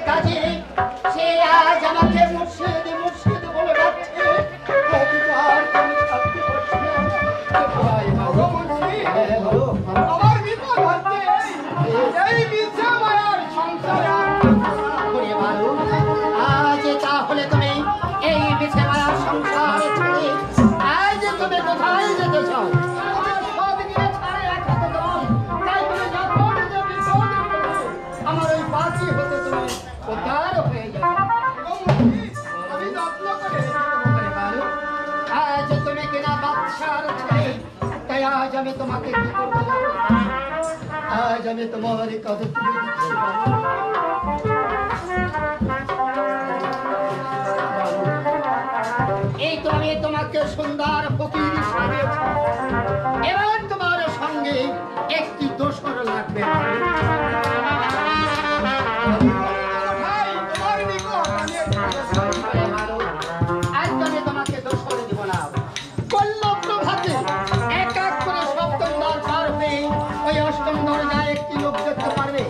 কাজে সে আজ আমাকে মুর্শিদ মুর্শিদ বলে ডাকছে। কতবার তুমি থাকতে পারছি না। ভাই ভালো মুর্শিদ, আমার বিপদ হচ্ছে এই মিথ্যা মায়ার সংসারে। ওরে ভালো, আজ তাহলে তুমি এই মিথ্যা মায়ার সংসারে ছেড়ে আজ তুমি কোথায় যেতে চাও? আমার ওই পাখি হতে তুমি উদ্ধার হয়ে যাবে। আমি যত্ন করে আজ তুমি কিনা বাদশার ছেলে, তাই আজ আমি তোমাকে কি করবো জানো? আজ আমি তোমার কাছে তুলে দিচ্ছি। এই তো আমি তোমাকে সুন্দর ফকির সাজিয়েছি, এবার তোমার সঙ্গে একটি দোসর লাগবে। আজ আমি তোমাকে দোসর দিব না। বল্লভ প্রভাতে এক এক করে সপ্তম দ্বার পার হয়ে ওই অষ্টম দরজায় একটি লোক দেখতে পারবে।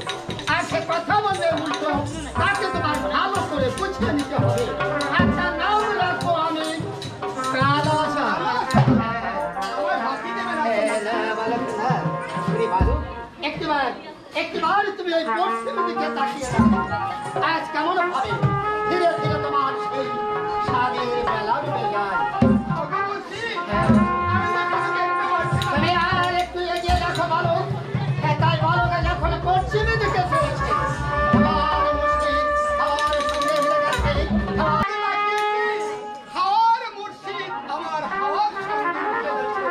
আর সে কথা বলবে উল্টো, তাকে তোমার ভালো করে বুঝিয়ে নিতে হবে। আচ্ছা, নাম রাখবো আমি কালাসা। একটিবার তুমি ওই পশ্চিম দিকে তাকিয়ে রাখো। আজ কেমন ভাবে ধীরে ধীরে তোমার সেই স্বাদের বেলা ডুবে যায়। তুমি আর একটু এগিয়ে দেখো বলো, তাই বলো যখন পশ্চিম দিকে চলেছে আমার মুর্শিদ আমার সঙ্গে মিলে গেছে। হাওয়ার মুর্শিদ আমার হাওয়ার সঙ্গে মিলে গেছে।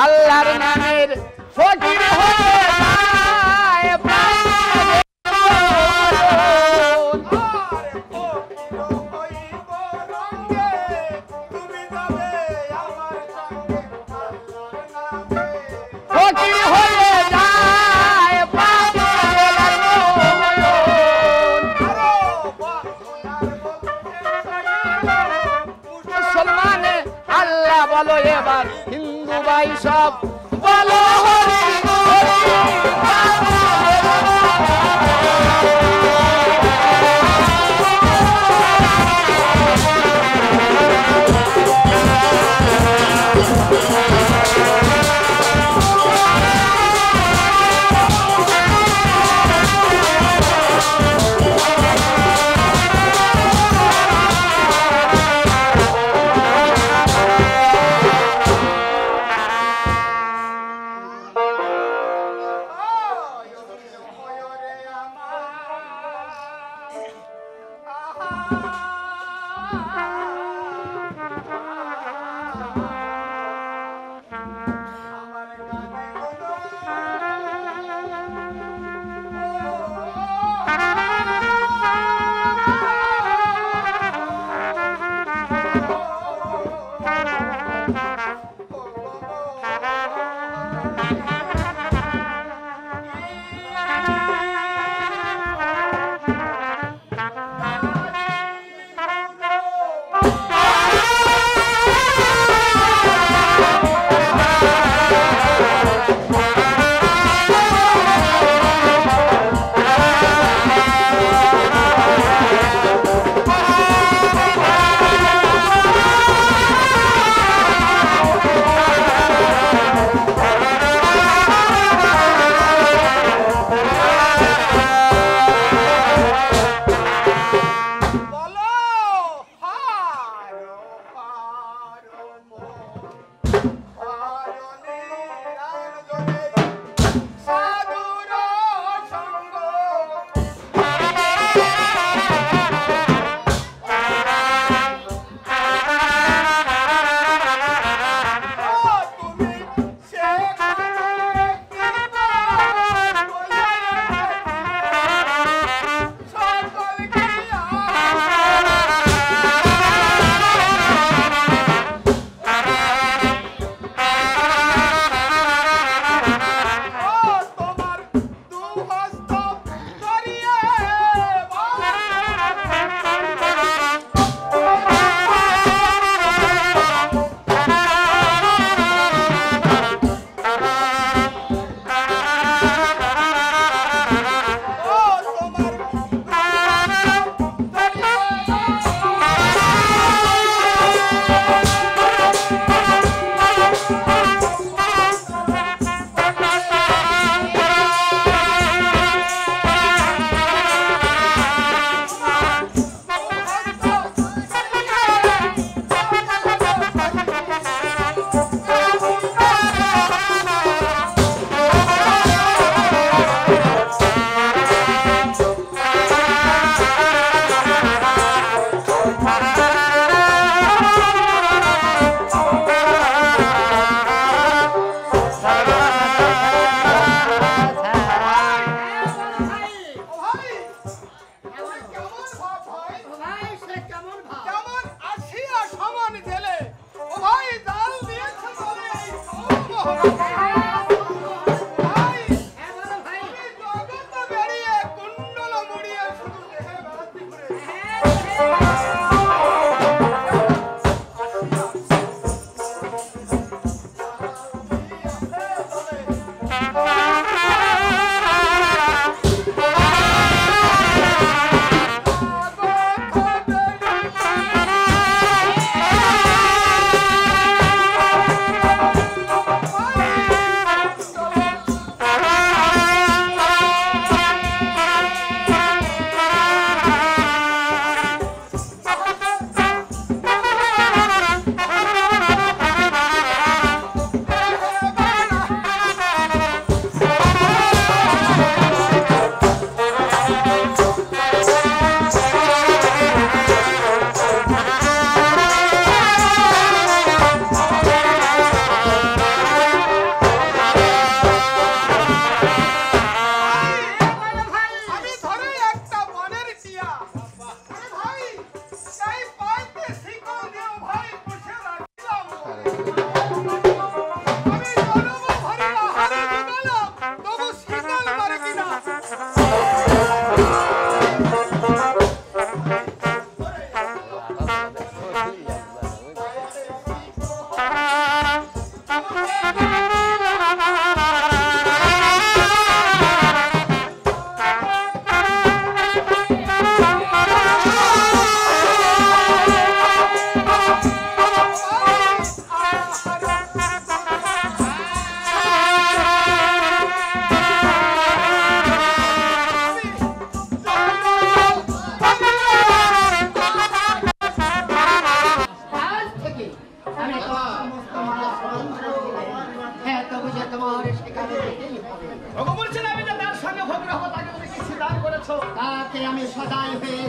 আল্লাহর নামের ফকির হয়ে যায় ফকির হয়ে যায় মুসলমান আল্লাহ বলো এবার হিন্দু ভাই সব বলো হরি সেখানে যেতেই হবে। ওগো বলছেন আমি যে তার সঙ্গে ভোগ হবো তাকে তুমি কি দান করেছো? তাকে আমি সদাই হয়ে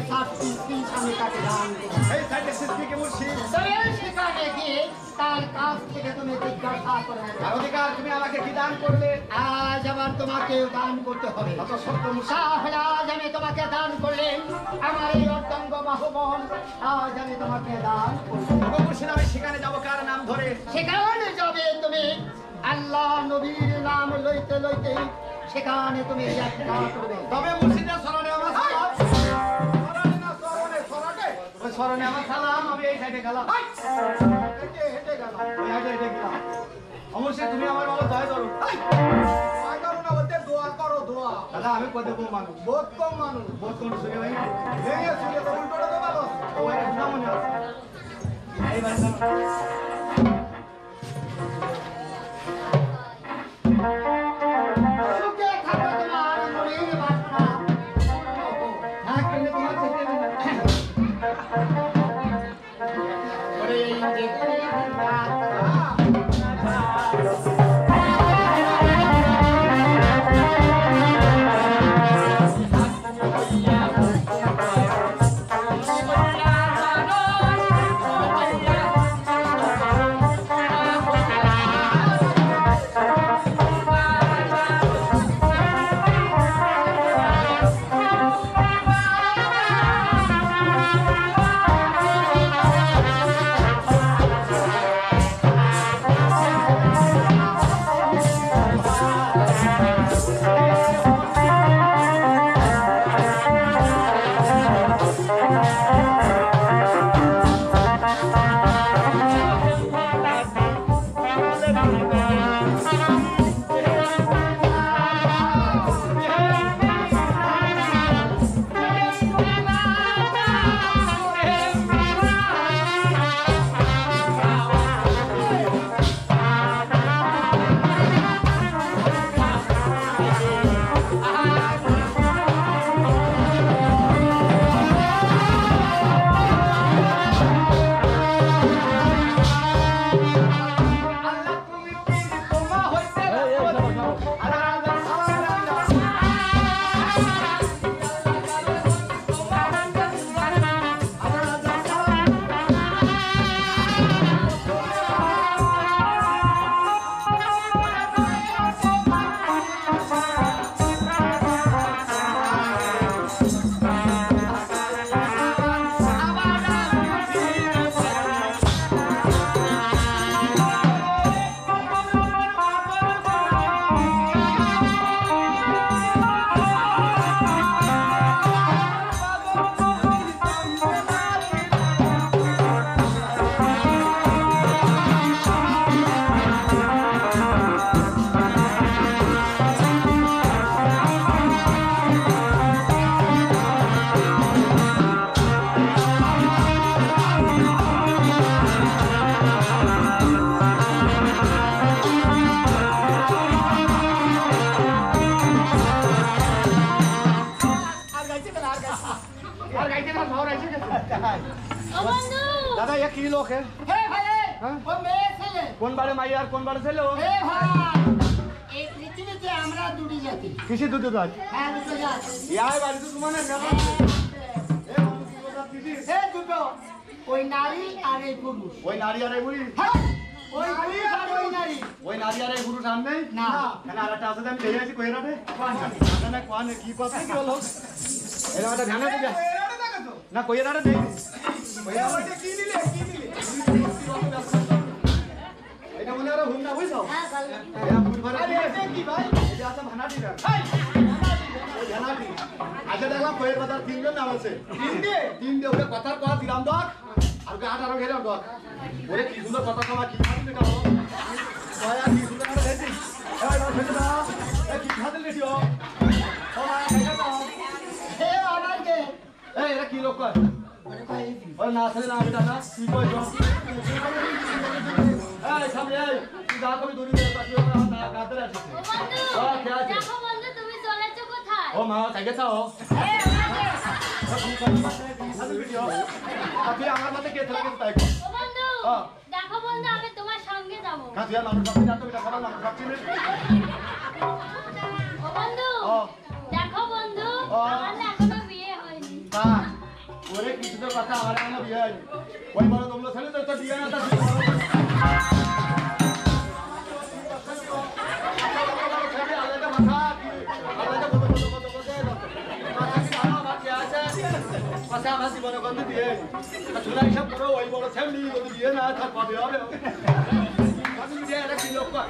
আমি তাকে দান করি। এই সাইডে সিদ্দিকে মুর্শিদ তবে সেখানে গিয়ে তার কাছ থেকে তুমি জিজ্ঞাসা করে নেবে। আর অধিকার তুমি আমাকে কি দান করলে? আজ আবার তোমাকেও দান করতে হবে। অত সত্য মুর্শিদ তাহলে আজ আমি তোমাকে দান করলেন আমার এই অর্ধাঙ্গ বাহুবল, আজ আমি তোমাকে দান করলাম। ওগো মুর্শিদ আমি সেখানে যাবো কার নাম ধরে? সেখানে যাবে তুমি আল্লাহ নবীর নাম লইতে লইতে, সেখানে তুমি যাত্রা করবে। তবে মুর্শিদের স্মরণে আমার সালাম। স্মরণে না স্মরণে স্মরণে ওই স্মরণে আমার সালাম। আমি এই সাইডে গেলাম, হেঁটে হেঁটে গেলাম, ওই সাইডে হেঁটে গেলাম। অবশ্যই তুমি আমার বাবা দয়া করো। দয়া করো না বলতে দোয়া করো, দোয়া। দাদা আমি কত কম মানুষ, বহুত কম মানুষ, বহুত কম শুনে ভাই ভেঙে শুনে তো উল্টোটা তো ভালো ওই একটা মনে আছে এইবার সুখে থাকো তোমার মনের বাসনা পূর্ণ হোক। হ্যাঁ কিন্তু তোমার যেতে হবে ওরে এই যেখানে दादा ये की लोग है হে ভাই হ্যাঁ? ও মেয়ে ছেলে কোন বারে মাই আর কোন বারে ছেলে ও? হে ভাই এই পৃথিবীতে আমরা দুটি জাতি কিসে দুটো দাজ হ্যাঁ দুটো জাতি ইয়াই বাড়ি তো তোমার না জানা এ বন্ধু কি কথা কিসি হে দুটো ওই নারী আর এই পুরুষ ওই নারী আর এই বুড়ি হ্যাঁ ওই পুরুষ আর ওই নারী ওই নারী আর এই পুরুষ সামনে না। কেন আরেকটা আছে আমি দেখে আছি কইরা দে না কোন কি কথা কি হলো এরা একটা ধ্যান দে না কইরা দে কইরা ওইটা কি দিলে এটা মনে আর হুন্ডা বুঝছো হ্যাঁ ভাই এরা ফুট ভরে আরে কি ভাই এটা আছে ভানাটি না ভানাটি আচ্ছা দেখলাম কইর কথা তিনজন নাম আছে তিন দে ওরে কথার কথা দিলাম দক আর কে 18 ঘেরে দক ওরে কি সুন্দর কথা কওয়া কি খাতি দেখা হলো কয়া কি সুন্দর কথা দেখি এই না ফেলে দাও এই কি খাতে লেছিও ও মা খাইটা দাও হে আমার কে এই এরা কি লোক কয় আরে ভাই ওরে না আসলে না বেটা না কি কইছো এই সামনে এই তুই যা কবি দড়ি দিয়ে পাঠিও না কাতে আসছে ও কে আছে দেখো বন্ধু তুমি চলেছো কোথায়? ও মা চাইগে থাও এই আমাকে। আপনি আমার মাঝে কে থাকে তাই ও বন্ধু হ্যাঁ। দেখো বন্ধু আমি তোমার সঙ্গে যাব। যাবো। তুই আর মানুষ ভাবছি না তো, এটা সবার মানুষ ভাবছি না। ও বন্ধু, ও। দেখো বন্ধু, ও। আমার না এখনো বিয়ে হয়নি। তা, ওরে কিছু তো কথা আমার এখনো বিয়ে হয়নি। ওই বড় তোমরা ছেলে তো তোর বিয়ে না তা তুই বড় ছেলে, আলাদা মাথা কি, আলাদা কত কত কত কত এলো। মাথা কি ভালো আমার কি আছে? পাশে আমার জীবনে কোনো বিয়ে হয়নি। আর তোরা হিসাব করো, ওই বড় ছেলে ওই বিয়ে না তার কবে হবে? আমি বিয়ে একটা কি লোক কর।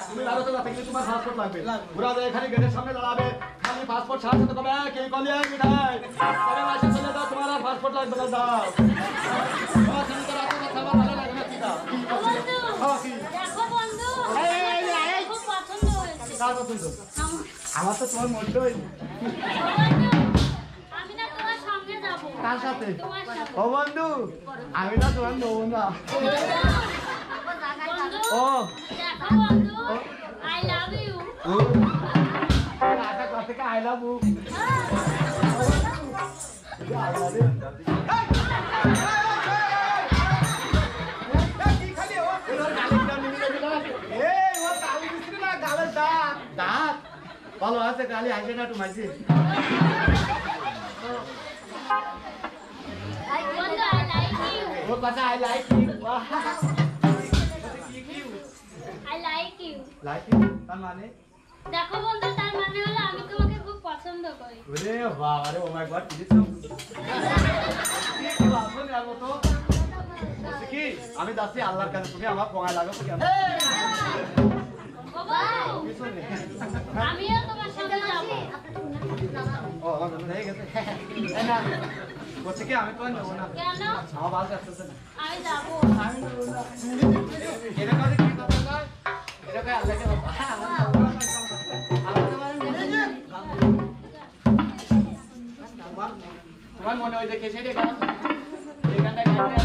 তুমি দাঁড়ো তো, তাতে কিন্তু তোমার পাসপোর্ট লাগবে। ঘুরা যায় এখানে গেটের সামনে দাঁড়াবে, খালি পাসপোর্ট ছাড়া তো কবে কে কলিয়া মিঠাই তবে মাসে চলে দাও, তোমার আর পাসপোর্ট লাগবে না, দাও। তোমার সঙ্গে তো রাতে কথা আমার ভালো লাগে না, কি দাও? কি ও করছিলে? বন্ধু, হ্যাঁ, কি? দেখো বন্ধু, আমার খুব পছন্দ হয়েছে। কার পছন্দ? আমার তো তোমার মধ্যে হয়নি। ও বন্ধু, আমি না তোমার সঙ্গে যাবো। কার সাথে? তোমার সাথে। ও বন্ধু, আমি না তোমার নেবো না। বন্ধু, ও দেখো বন্ধু, I love you. আশা কর থেকে আই লাভ ইউ। ভালো আছে গালি আসে না একটু মাঝে বন্ধু, I like you. ওর কথা I like you I like you. Like you তার মানে দেখো বন্ধু, তার মানে হলো আমি তোমাকে খুব পছন্দ করি। ওরে বাবা রে ও মাই গড কি দিছো আসলে আর মতো বলছি কি আমি যাচ্ছি আল্লাহর কাছে তুমি আমার পঙ্গায় লাগাবো কেন ও বন্ধু, কিছু নেই আমিও তোমার সঙ্গে যাবো। ও আমার জন্য হয়ে গেছে এই না বলছি কি আমি তো আর নেবো না কেন? আমার ভালো আসতেছে না আমি যাবো। আমি নেবো না এটা কাজে কি কথা কয় এটা কয় আল্লাহকে বাবা তোমার মনে হয় দেখে সেটা গান এই গানটা গাইতে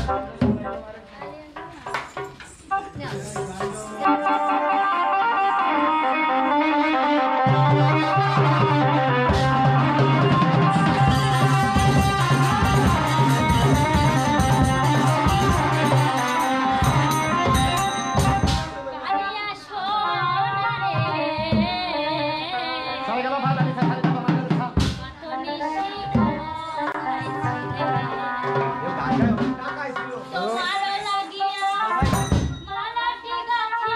কালিয়া সোনারে, সবাই যাবা ভালো লাগে সাথে যাবা ভালো লাগে কত নিশি খাইছিলাম। তোমার লাগিয়া মালাটি গাছিয়া